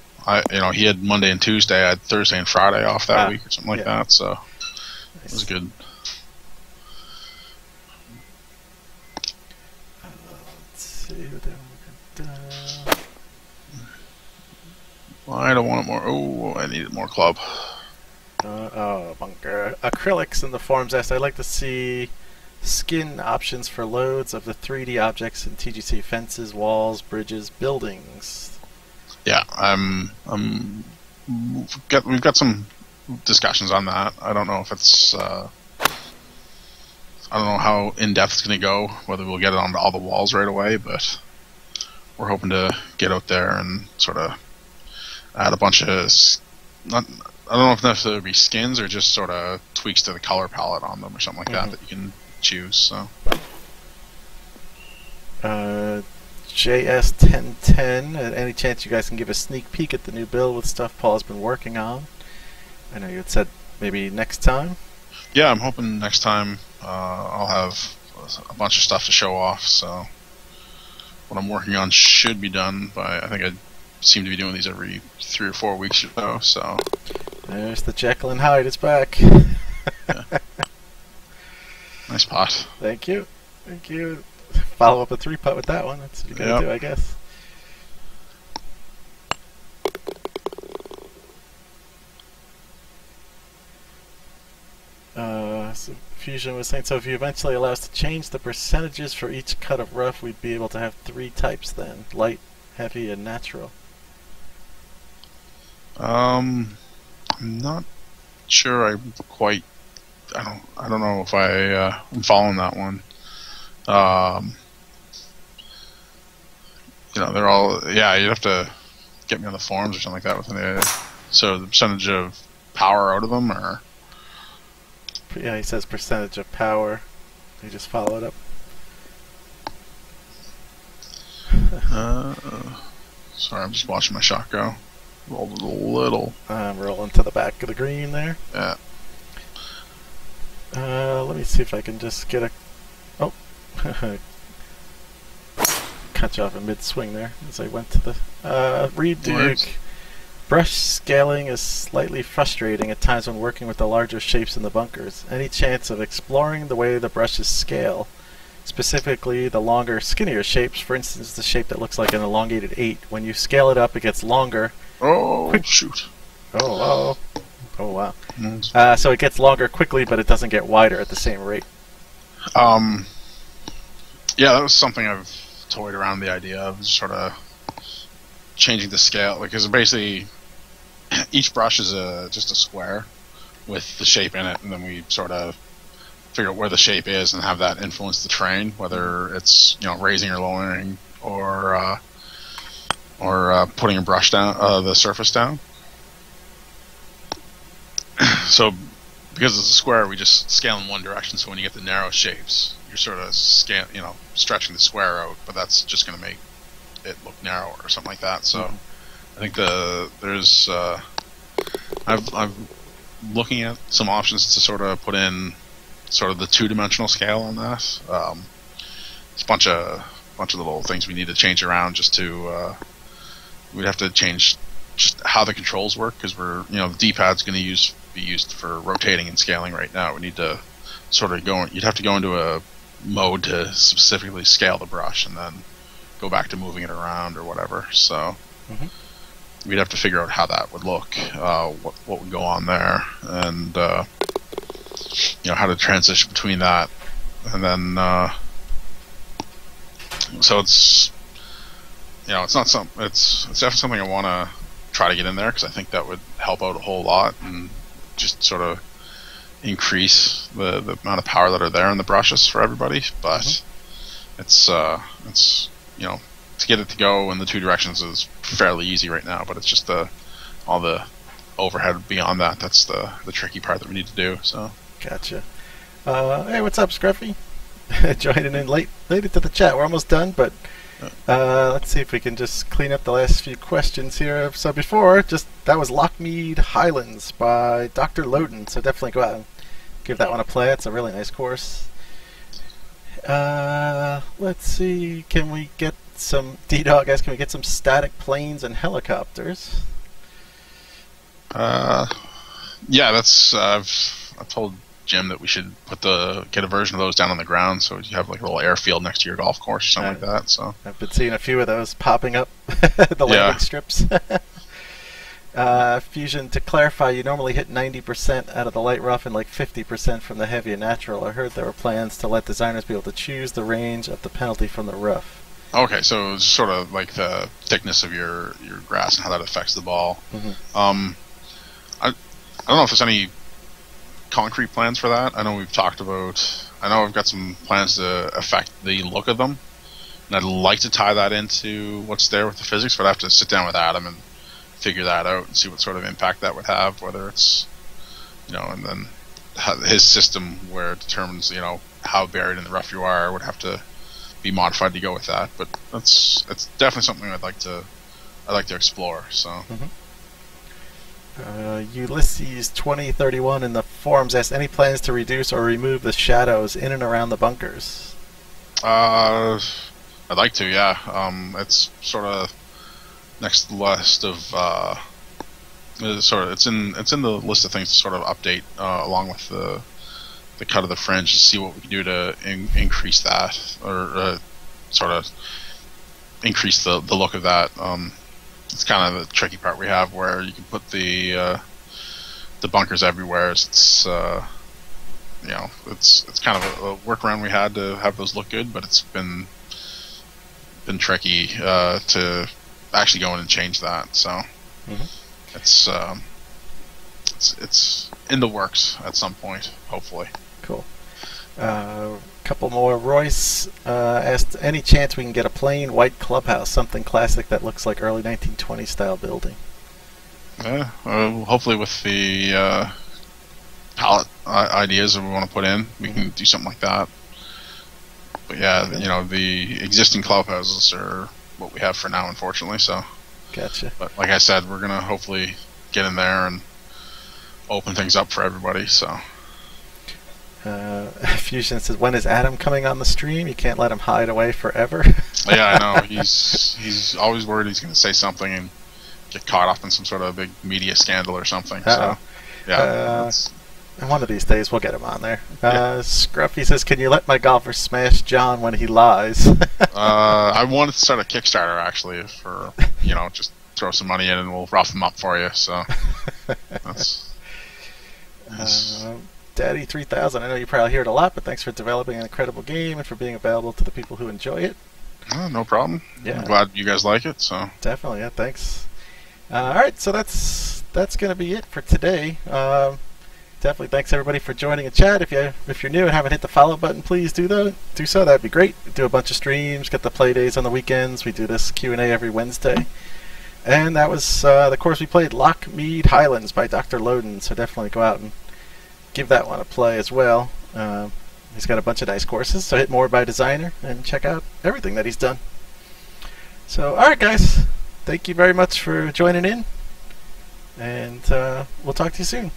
he had Monday and Tuesday. I had Thursday and Friday off that week or something like that. So Nice. it was good. Let's see. I don't want it more. Oh, I needed more club. Bunker. Acrylics in the forums asked, I'd like to see skin options for loads of the 3D objects in TGC: fences, walls, bridges, buildings. Yeah, we've got some discussions on that. I don't know if it's I don't know how in depth it's going to go. Whether we'll get it onto all the walls right away, but we're hoping to get out there and sort of add a bunch of I don't know if necessarily be skins or just sort of tweaks to the color palette on them or something like that you can choose. So. JS1010, any chance you guys can give a sneak peek at the new build with stuff Paul's been working on? I know you had said maybe next time. Yeah, I'm hoping next time I'll have a bunch of stuff to show off. So what I'm working on should be done by, I think I seem to be doing these every 3 or 4 weeks or so. So there's the Jekyll and Hyde. It's back. Yeah. Nice pot. Thank you. Thank you. Follow up a 3-putt with that one. That's what you gotta do, I guess. So Fusion was saying, so if you eventually allow us to change the percentages for each cut of rough, we'd be able to have 3 types then: light, heavy, and natural. I'm not sure. I don't know if I'm following that one. They're all, you'd have to get me on the forums or something like that. So the percentage of power out of them, or? Yeah, he says percentage of power. He just followed up. Sorry, I'm just watching my shot go. Rolled a little. I'm rolling to the back of the green there. Yeah. Let me see if I can just get a... Oh. Cut you off in mid-swing there as I went to the... Reed Duke. Brush scaling is slightly frustrating at times when working with the larger shapes in the bunkers. Any chance of exploring the way the brushes scale? Specifically, the longer, skinnier shapes. For instance, the shape that looks like an elongated 8. When you scale it up, it gets longer. Oh, shoot. Oh, wow. So it gets longer quickly, but it doesn't get wider at the same rate. Yeah, that was something I've toyed around the idea of, sort of changing the scale, because basically each brush is just a square with the shape in it, and then we sort of figure out where the shape is and have that influence the terrain, whether it's raising or lowering, or putting a brush down, the surface down. So because it's a square, we just scale in one direction. So when you get the narrow shapes, you're sort of stretching the square out, but that's just going to make it look narrower or something like that. So I think I'm looking at some options to sort of put in sort of the 2-dimensional scale on that. It's a bunch of little things we need to change around just to we'd have to change just how the controls work, because we're the D-pad's going to be used for rotating and scaling right now. We need to sort of you'd have to go into a mode to specifically scale the brush and then go back to moving it around or whatever. So we'd have to figure out how that would look, what would go on there, and how to transition between that, and then so it's it's definitely something I want to try to get in there, because I think that would help out a whole lot, and just sort of increase the amount of power that are there in the brushes for everybody. But it's you know, to get it to go in the two directions is fairly easy right now. But it's just all the overhead beyond that. That's the tricky part that we need to do. So gotcha. Hey, what's up, Scruffy? Joining in late into the chat. We're almost done, but let's see if we can just clean up the last few questions here. So before, that was Lockmead Highlands by Dr. Loden. So definitely go out and give that one a play. It's a really nice course. Let's see. Can we get some D-Dog guys? Can we get some static planes and helicopters? Yeah, that's I've told Jim that we should get a version of those down on the ground, so you have like a little airfield next to your golf course or something like that. So I've been seeing a few of those popping up, the landing strips. Fusion, to clarify, you normally hit 90% out of the light rough and like 50% from the heavy and natural. I heard there were plans to let designers be able to choose the range of the penalty from the rough. Okay, so it's sort of like the thickness of your grass and how that affects the ball. I don't know if there's any concrete plans for that. I know we've talked about. I know I've got some plans to affect the look of them, and I'd like to tie that into what's there with the physics. But I have to sit down with Adam and figure that out and see what sort of impact that would have. Whether it's, and then his system where it determines, how buried in the rough you are would have to be modified to go with that. But it's definitely something I'd like to explore. So. Ulysses 2031 in the forums asked, any plans to reduce or remove the shadows in and around the bunkers? I'd like to, yeah. It's sort of next list of it's in the list of things to sort of update along with the cut of the fringe to see what we can do to increase that or sort of increase the look of that. It's kind of the tricky part we have, where you can put the bunkers everywhere. It's it's kind of a workaround we had to have those look good, but it's been tricky to actually go in and change that. So it's in the works at some point, hopefully. Cool. Couple more. Royce asked, any chance we can get a plain white clubhouse, something classic that looks like early 1920s style building? Yeah, hopefully with the palette ideas that we want to put in, we can do something like that. But yeah, the existing clubhouses are what we have for now, unfortunately. So, gotcha. But like I said, we're gonna hopefully get in there and open things up for everybody. So. Fusion says, when is Adam coming on the stream? You can't let him hide away forever. Yeah, I know. He's always worried he's going to say something and get caught up in some sort of big media scandal or something. So, yeah. One of these days we'll get him on there. Scruffy says, can you let my golfer smash John when he lies? I wanted to start a Kickstarter, actually, for, just throw some money in and we'll rough him up for you. So, that's... Daddy 3000, I know you probably hear it a lot, but thanks for developing an incredible game and for being available to the people who enjoy it. No problem. Yeah. I'm glad you guys like it. So definitely, yeah. Thanks. All right, so that's going to be it for today. Definitely, thanks everybody for joining in chat. If you're new and haven't hit the follow button, please do so. That'd be great. We do a bunch of streams, get the play days on the weekends. We do this Q&A every Wednesday. And that was the course we played, Lockmead Highlands by Dr. Loden. So definitely go out and give that one a play as well. He's got a bunch of nice courses, so hit More by Designer and check out everything that he's done. So, alright guys, thank you very much for joining in, and we'll talk to you soon.